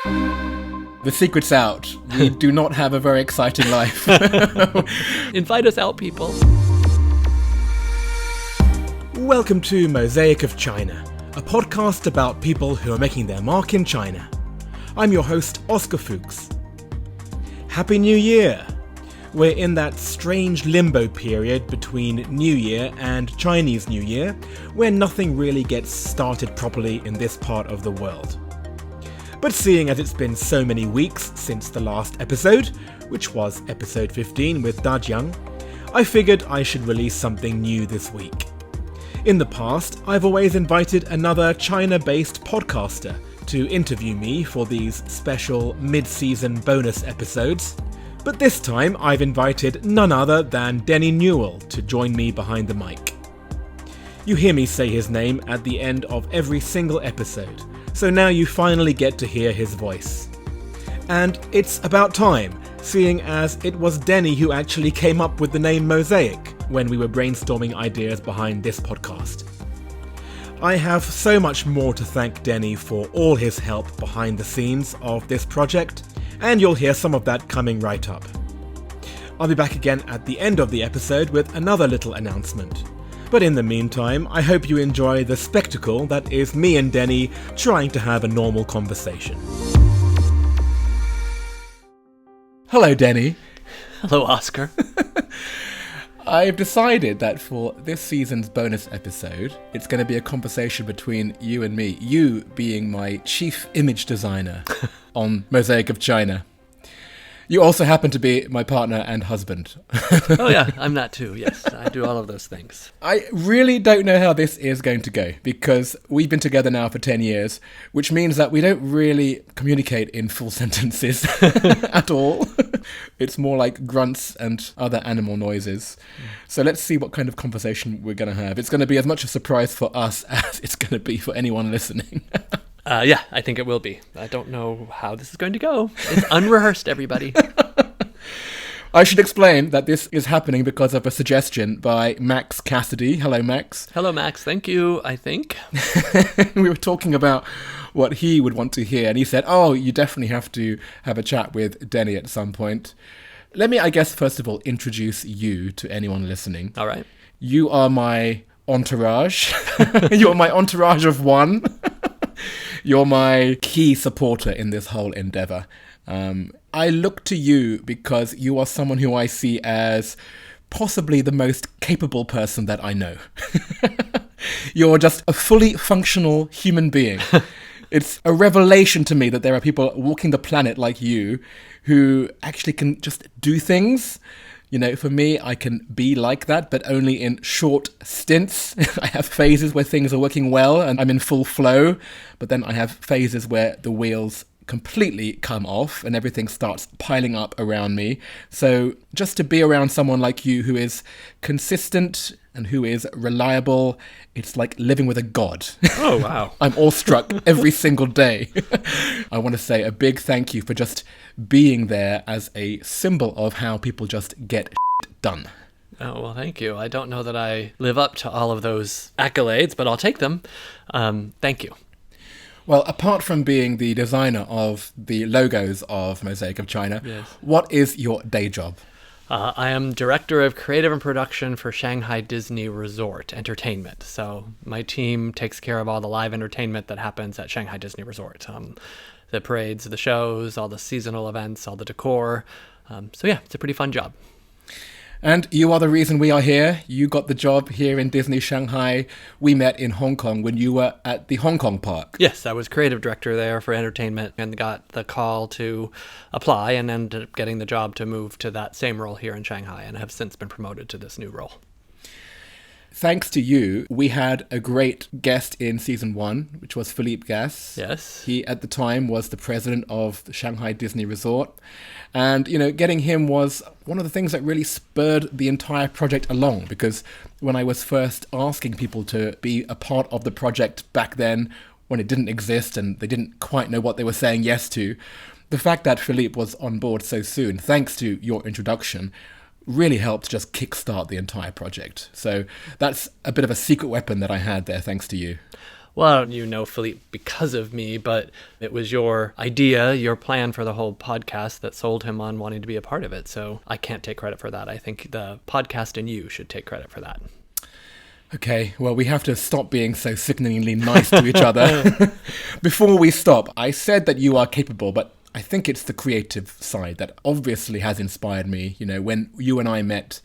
The secret's out. We do not have a very exciting life. Invite us out, people. Welcome to Mosaic of China, a podcast about people who are making their mark in China. I'm your host, Oscar Fuchs. Happy New Year! We're in that strange limbo period between New Year and Chinese New Year, where nothing really gets started properly in this part of the world. But seeing as it's been so many weeks since the last episode, which was episode 15 with Dajiang, I figured I should release something new this week. In the past, I've always invited another China-based podcaster to interview me for these special mid-season bonus episodes, but this time I've invited none other than Denny Newell to join me behind the mic. You hear me say his name at the end of every single episode, so now you finally get to hear his voice. And it's about time, seeing as it was Denny who actually came up with the name Mosaic when we were brainstorming ideas behind this podcast. I have so much more to thank Denny for all his help behind the scenes of this project, and you'll hear some of that coming right up. I'll be back again at the end of the episode with another little announcement. But in the meantime, I hope you enjoy the spectacle that is me and Denny trying to have a normal conversation. Hello, Denny. Hello, Oscar. I've decided that for this season's bonus episode, it's going to be a conversation between you and me, you being my chief image designer on Mosaic of China. You also happen to be my partner and husband. Oh yeah, I'm that too, yes. I do all of those things. I really don't know how this is going to go, because we've been together now for 10 years, which means that we don't really communicate in full sentences at all. It's more like grunts and other animal noises. So let's see what kind of conversation we're going to have. It's going to be as much a surprise for us as it's going to be for anyone listening. Yeah, I think it will be. I don't know how this is going to go. It's unrehearsed, everybody. I should explain that this is happening because of a suggestion by Max Cassidy. Hello, Max. Hello, Max. Thank you, I think. We were talking about what he would want to hear, and he said, oh, you definitely have to have a chat with Denny at some point. Let me, I guess, first of all, introduce you to anyone listening. All right. You are my entourage. You're my entourage of one. You're my key supporter in this whole endeavor. I look to you because you are someone who I see as possibly the most capable person that I know. You're just a fully functional human being. It's a revelation to me that there are people walking the planet like you who actually can just do things. You know, for me, I can be like that, but only in short stints. I have phases where things are working well and I'm in full flow, but then I have phases where the wheels completely come off and everything starts piling up around me. So just to be around someone like you who is consistent and who is reliable, it's like living with a god. Oh, wow. I'm awestruck every single day. I want to say a big thank you for just being there as a symbol of how people just get done. Oh, well, thank you. I don't know that I live up to all of those accolades, but I'll take them. Thank you. Well, apart from being the designer of the logos of Mosaic of China, yes. What is your day job? I am Director of Creative and Production for Shanghai Disney Resort Entertainment. So my team takes care of all the live entertainment that happens at Shanghai Disney Resort. The parades, the shows, all the seasonal events, all the decor. So yeah, it's a pretty fun job. And you are the reason we are here. You got the job here in Disney Shanghai. We met in Hong Kong when you were at the Hong Kong park. Yes, I was creative director there for entertainment and got the call to apply and ended up getting the job to move to that same role here in Shanghai and have since been promoted to this new role. Thanks to you, we had a great guest in season 1, which was Philippe Gass. Yes. He, at the time, was the president of the Shanghai Disney Resort. And, you know, getting him was one of the things that really spurred the entire project along, because when I was first asking people to be a part of the project back then, when it didn't exist and they didn't quite know what they were saying yes to, the fact that Philippe was on board so soon, thanks to your introduction, really helped just kickstart the entire project. So that's a bit of a secret weapon that I had there, thanks to you. Well, you know Philippe because of me, but it was your idea, your plan for the whole podcast that sold him on wanting to be a part of it. So I can't take credit for that. I think the podcast and you should take credit for that. Okay, well, we have to stop being so sickeningly nice to each other. Before we stop, I said that you are capable, but I think it's the creative side that obviously has inspired me. You know, when you and I met,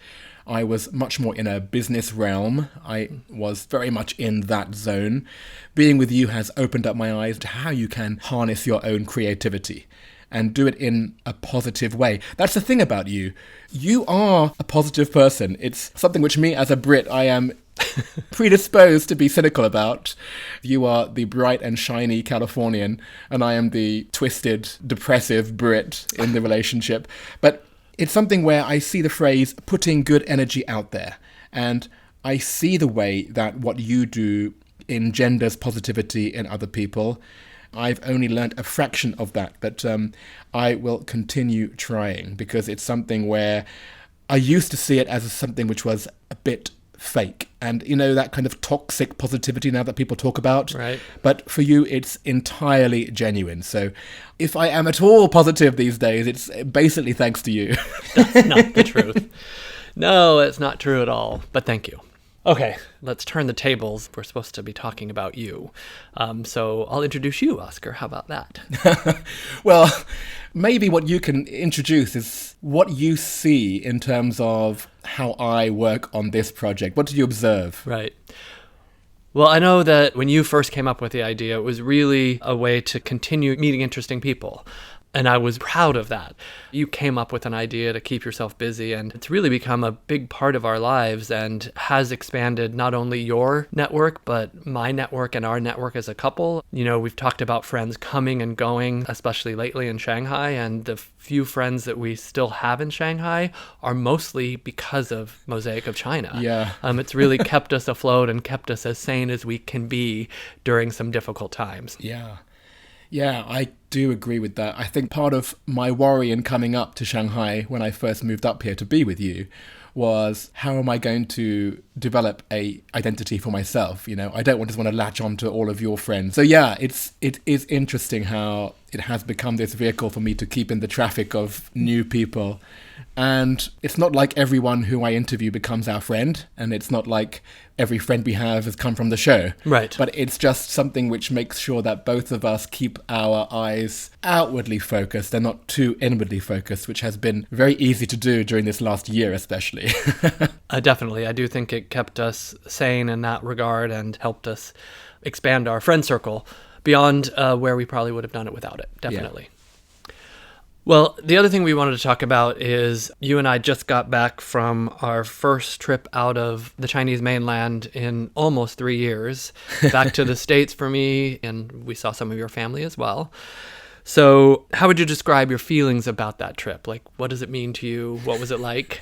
I was much more in a business realm. I was very much in that zone. Being with you has opened up my eyes to how you can harness your own creativity and do it in a positive way. That's the thing about you. You are a positive person. It's something which me as a Brit, I am predisposed to be cynical about. You are the bright and shiny Californian, and I am the twisted, depressive Brit in the relationship. But it's something where I see the phrase putting good energy out there, and I see the way that what you do engenders positivity in other people. I've only learnt a fraction of that, but I will continue trying, because it's something where I used to see it as something which was a bit fake, and you know, that kind of toxic positivity now that people talk about. Right. But for you, it's entirely genuine. So if I am at all positive these days, it's basically thanks to you. That's not the truth. No, it's not true at all. But thank you. Okay, let's turn the tables. We're supposed to be talking about you. So I'll introduce you, Oscar. How about that? Well, maybe what you can introduce is what you see in terms of how I work on this project. What did you observe? Right. Well, I know that when you first came up with the idea, it was really a way to continue meeting interesting people. And I was proud of that. You came up with an idea to keep yourself busy, and it's really become a big part of our lives and has expanded not only your network, but my network and our network as a couple. You know, we've talked about friends coming and going, especially lately in Shanghai, and the few friends that we still have in Shanghai are mostly because of Mosaic of China. Yeah. It's really kept us afloat and kept us as sane as we can be during some difficult times. Yeah, I do agree with that. I think part of my worry in coming up to Shanghai when I first moved up here to be with you was, how am I going to develop a identity for myself? You know, I don't just want to latch on to all of your friends. So yeah, it is interesting how it has become this vehicle for me to keep in the traffic of new people. And it's not like everyone who I interview becomes our friend, and it's not like every friend we have has come from the show. Right. But it's just something which makes sure that both of us keep our eyes outwardly focused and not too inwardly focused, which has been very easy to do during this last year especially. Definitely. I do think it kept us sane in that regard and helped us expand our friend circle beyond where we probably would have done it without it. Definitely. Yeah. Well, the other thing we wanted to talk about is you and I just got back from our first trip out of the Chinese mainland in almost 3 years, back to the States for me, and we saw some of your family as well. So how would you describe your feelings about that trip? Like, what does it mean to you? What was it like?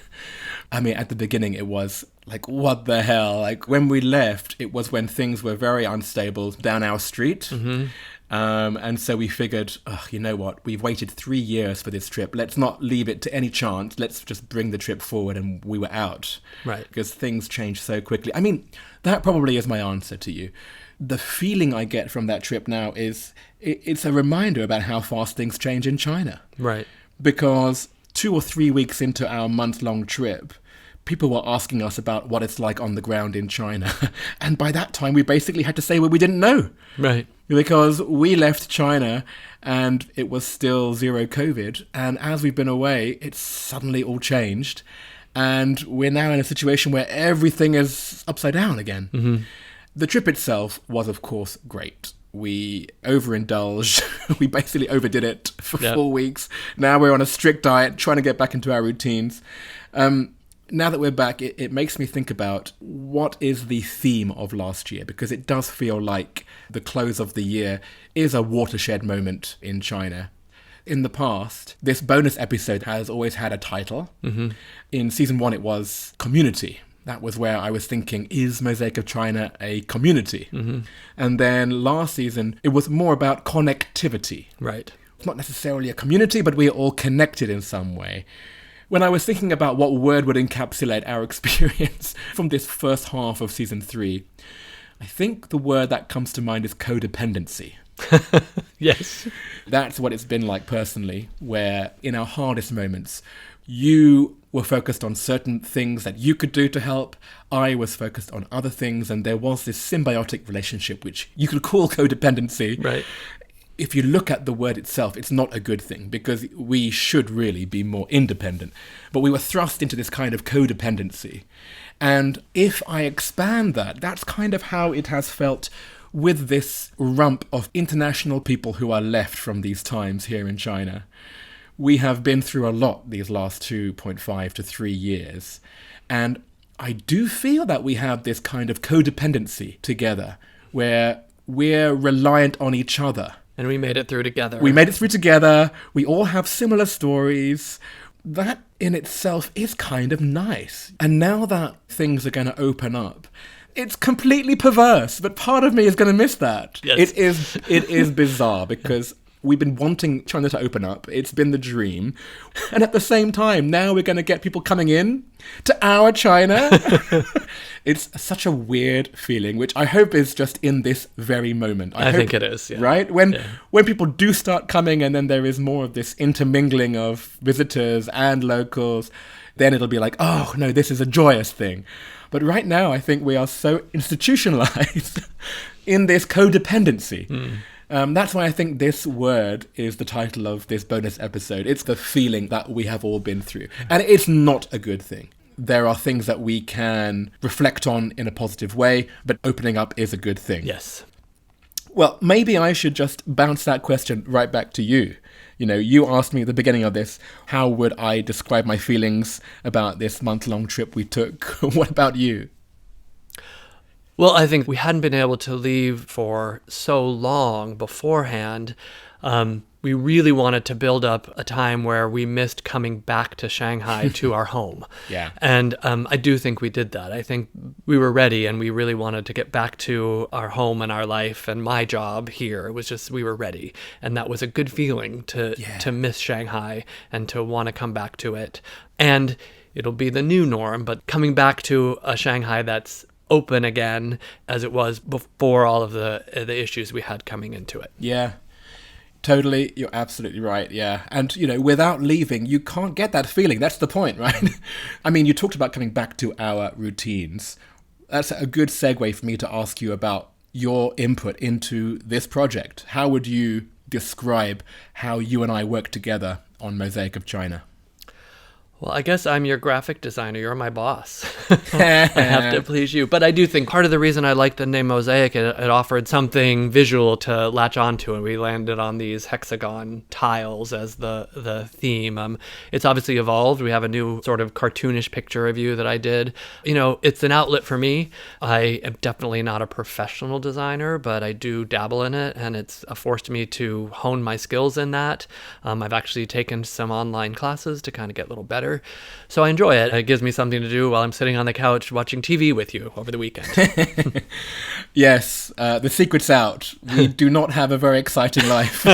I mean, at the beginning, it was like, what the hell? Like, when we left, it was when things were very unstable down our street. Mm-hmm. And so we figured, you know what, we've waited 3 years for this trip. Let's not leave it to any chance. Let's just bring the trip forward, and we were out. Right. Because things changed so quickly. I mean, that probably is my answer to you. The feeling I get from that trip now is, it's a reminder about how fast things change in China. Right. Because 2 or 3 weeks into our month-long trip, people were asking us about what it's like on the ground in China. And by that time, we basically had to say what we didn't know. Right. Because we left China and it was still zero COVID. And as we've been away, it's suddenly all changed. And we're now in a situation where everything is upside down again. Mm-hmm. The trip itself was, of course, great. We overindulged. We basically overdid it for 4 weeks. Now we're on a strict diet, trying to get back into our routines. Now that we're back, it makes me think about what is the theme of last year, because it does feel like the close of the year is a watershed moment in China. In the past, this bonus episode has always had a title. Mm-hmm. In season 1, it was Community. That was where I was thinking, is Mosaic of China a community? Mm-hmm. And then last season, it was more about connectivity. Right. It's not necessarily a community, but we are all connected in some way. When I was thinking about what word would encapsulate our experience from this first half of season 3, I think the word that comes to mind is codependency. Yes. That's what it's been like personally, where in our hardest moments, you were focused on certain things that you could do to help. I was focused on other things, and there was this symbiotic relationship, which you could call codependency. Right. If you look at the word itself, it's not a good thing, because we should really be more independent. But we were thrust into this kind of codependency. And if I expand that, that's kind of how it has felt with this rump of international people who are left from these times here in China. We have been through a lot these last 2.5 to 3 years. And I do feel that we have this kind of codependency together, where we're reliant on each other. And we made it through together. We made it through together. We all have similar stories. That in itself is kind of nice. And now that things are going to open up, it's completely perverse, but part of me is going to miss that. Yes. It is bizarre, because we've been wanting China to open up. It's been the dream. And at the same time, now we're going to get people coming in to our China. It's such a weird feeling, which I hope is just in this very moment. I think it is, yeah. Right? When people do start coming, and then there is more of this intermingling of visitors and locals, then it'll be like, oh, no, this is a joyous thing. But right now, I think we are so institutionalized in this codependency. That's why I think this word is the title of this bonus episode. It's the feeling that we have all been through. And it's not a good thing. There are things that we can reflect on in a positive way, but opening up is a good thing. Yes. Well, maybe I should just bounce that question right back to you. You know, you asked me at the beginning of this, how would I describe my feelings about this month-long trip we took? What about you? Well, I think we hadn't been able to leave for so long beforehand. We really wanted to build up a time where we missed coming back to Shanghai to our home. Yeah. And I do think we did that. I think we were ready, and we really wanted to get back to our home and our life and my job here. It was just, we were ready. And that was a good feeling to miss Shanghai and to want to come back to it. And it'll be the new norm, but coming back to a Shanghai that's open again as it was before all of the issues we had coming into it. Yeah. Totally, you're absolutely right, yeah. And, you know, without leaving, you can't get that feeling. That's the point, right? I mean, you talked about coming back to our routines. That's a good segue for me to ask you about your input into this project. How would you describe how you and I work together on Mosaic of China? Well, I guess I'm your graphic designer. You're my boss. I have to please you. But I do think part of the reason I like the name Mosaic, it offered something visual to latch onto, and we landed on these hexagon tiles as the theme. It's obviously evolved. We have a new sort of cartoonish picture of you that I did. You know, it's an outlet for me. I am definitely not a professional designer, but I do dabble in it, and it's forced me to hone my skills in that. I've actually taken some online classes to kind of get a little better. So I enjoy it. It gives me something to do while I'm sitting on the couch watching TV with you over the weekend. Yes, the secret's out. We do not have a very exciting life.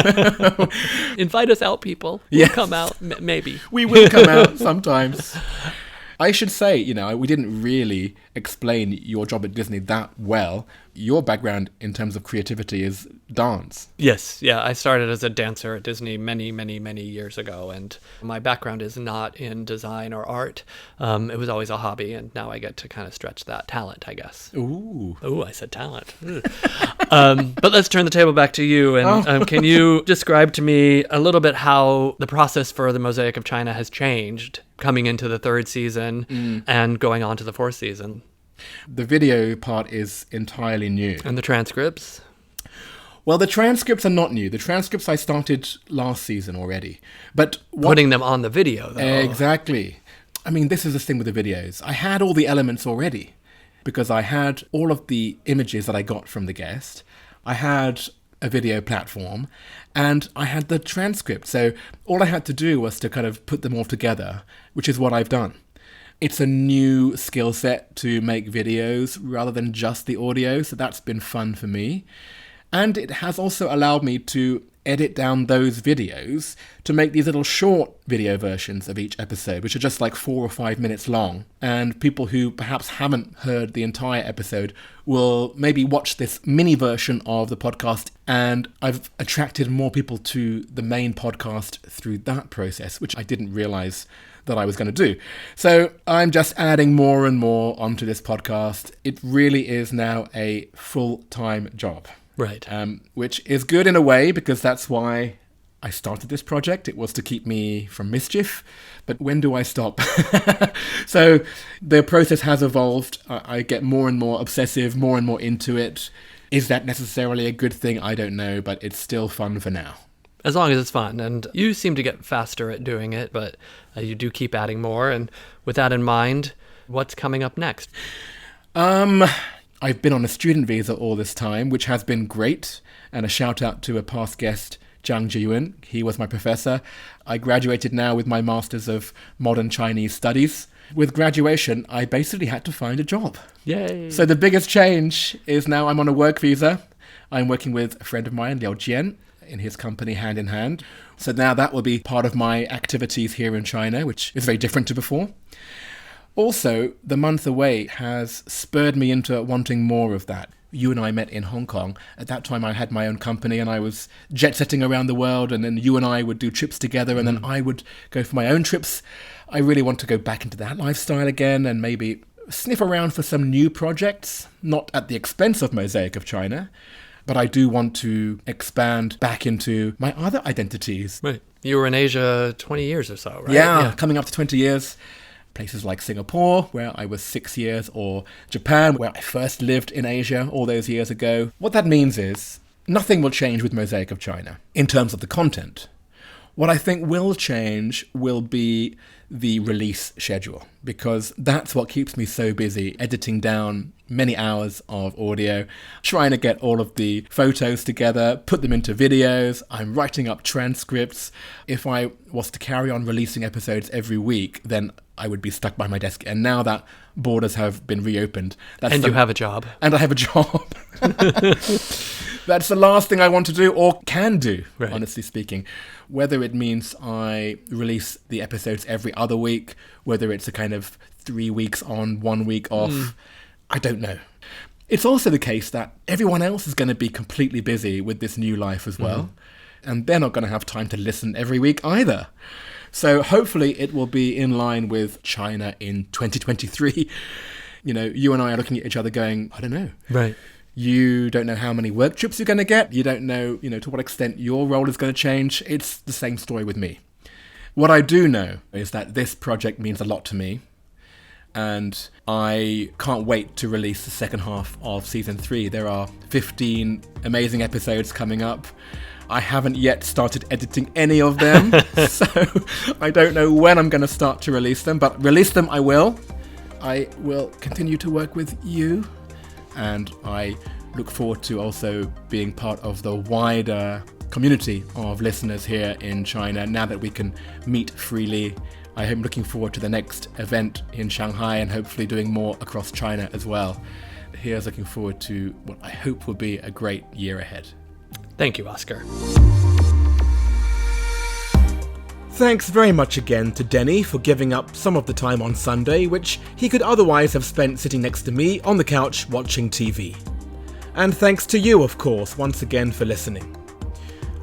Invite us out, people. We'll come out, maybe. We will come out sometimes. I should say, you know, we didn't really explain your job at Disney that well. Your background in terms of creativity is dance. Yes, yeah. I started as a dancer at Disney many, many, many years ago, and my background is not in design or art. It was always a hobby, and now I get to kind of stretch that talent, I guess. Ooh, I said talent. But let's turn the table back to you, and can you describe to me a little bit how the process for the Mosaic of China has changed coming into the third season and going on to the fourth season? The video part is entirely new. And the transcripts? Well, the transcripts are not new. The transcripts I started last season already. But putting them on the video, though. Exactly. I mean, this is the thing with the videos. I had all the elements already because I had all of the images that I got from the guest. I had a video platform and I had the transcript. So all I had to do was to kind of put them all together, which is what I've done. It's a new skill set to make videos rather than just the audio, so that's been fun for me. And it has also allowed me to edit down those videos to make these little short video versions of each episode, which are just like 4 or 5 minutes long. And people who perhaps haven't heard the entire episode will maybe watch this mini version of the podcast. And I've attracted more people to the main podcast through that process, which I didn't realize that I was going to do. So I'm just adding more and more onto this podcast. It really is now a full-time job. Right. Which is good in a way, because that's why I started this project. It was to keep me from mischief. But when do I stop? So the process has evolved. I get more and more obsessive, more and more into it. Is that necessarily a good thing? I don't know, but it's still fun for now. As long as it's fun. And you seem to get faster at doing it, but you do keep adding more. And with that in mind, what's coming up next? I've been on a student visa all this time, which has been great. And a shout out to a past guest, Zhang Jiyun. He was my professor. I graduated now with my Masters of Modern Chinese Studies. With graduation, I basically had to find a job. Yay! So the biggest change is now I'm on a work visa. I'm working with a friend of mine, Liao Jian, in his company Hand in Hand. So now that will be part of my activities here in China, which is very different to before. Also, the month away has spurred me into wanting more of that. You and I met in Hong Kong. At that time, I had my own company and I was jet-setting around the world, and then you and I would do trips together, and then I would go for my own trips. I really want to go back into that lifestyle again and maybe sniff around for some new projects, not at the expense of Mosaic of China, but I do want to expand back into my other identities. Right. You were in Asia 20 years or so, right? Yeah, coming up to 20 years. Places like Singapore, where I was 6 years, or Japan, where I first lived in Asia all those years ago. What that means is nothing will change with Mosaic of China in terms of the content. What I think will change will be the release schedule, because that's what keeps me so busy, editing down many hours of audio, trying to get all of the photos together, put them into videos. I'm writing up transcripts. If I was to carry on releasing episodes every week, then I would be stuck by my desk. And now that borders have been reopened... you have a job. And I have a job. That's the last thing I want to do, or can do, right. Honestly speaking. Whether it means I release the episodes every other week, whether it's a kind of 3 weeks on, 1 week off, I don't know. It's also the case that everyone else is going to be completely busy with this new life as well. And they're not going to have time to listen every week either. So hopefully it will be in line with China in 2023. You know, you and I are looking at each other going, I don't know. Right. You don't know how many work trips you're going to get. You don't know, to what extent your role is going to change. It's the same story with me. What I do know is that this project means a lot to me. And I can't wait to release the second half of season 3. There are 15 amazing episodes coming up. I haven't yet started editing any of them, so I don't know when I'm going to start to release them, but release them I will. I will continue to work with you, and I look forward to also being part of the wider community of listeners here in China now that we can meet freely. I am looking forward to the next event in Shanghai and hopefully doing more across China as well. Here's looking forward to what I hope will be a great year ahead. Thank you, Oscar. Thanks very much again to Denny for giving up some of the time on Sunday, which he could otherwise have spent sitting next to me on the couch watching TV. And thanks to you, of course, once again for listening.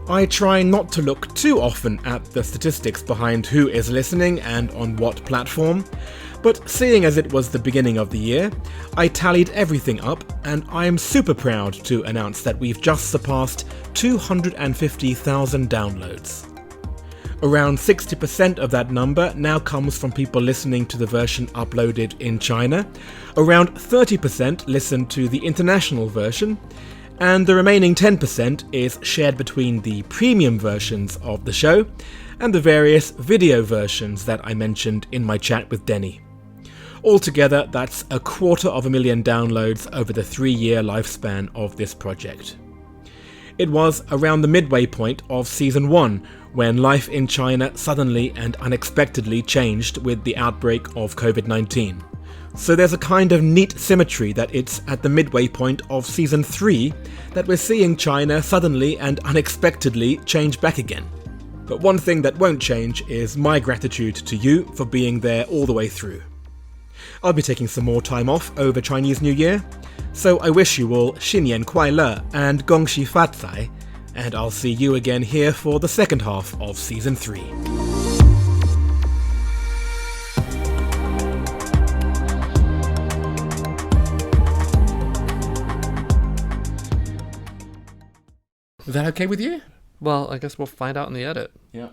I try not to look too often at the statistics behind who is listening and on what platform, but seeing as it was the beginning of the year, I tallied everything up, and I am super proud to announce that we've just surpassed 250,000 downloads. Around 60% of that number now comes from people listening to the version uploaded in China, around 30% listen to the international version, and the remaining 10% is shared between the premium versions of the show and the various video versions that I mentioned in my chat with Denny. Altogether, that's 250,000 downloads over the 3-year lifespan of this project. It was around the midway point of Season 1 when life in China suddenly and unexpectedly changed with the outbreak of COVID-19. So there's a kind of neat symmetry that it's at the midway point of Season 3 that we're seeing China suddenly and unexpectedly change back again. But one thing that won't change is my gratitude to you for being there all the way through. I'll be taking some more time off over Chinese New Year, so I wish you all 新年快乐 and 恭喜发财, and I'll see you again here for the second half of Season 3. Is that okay with you? Well, I guess we'll find out in the edit. Yeah.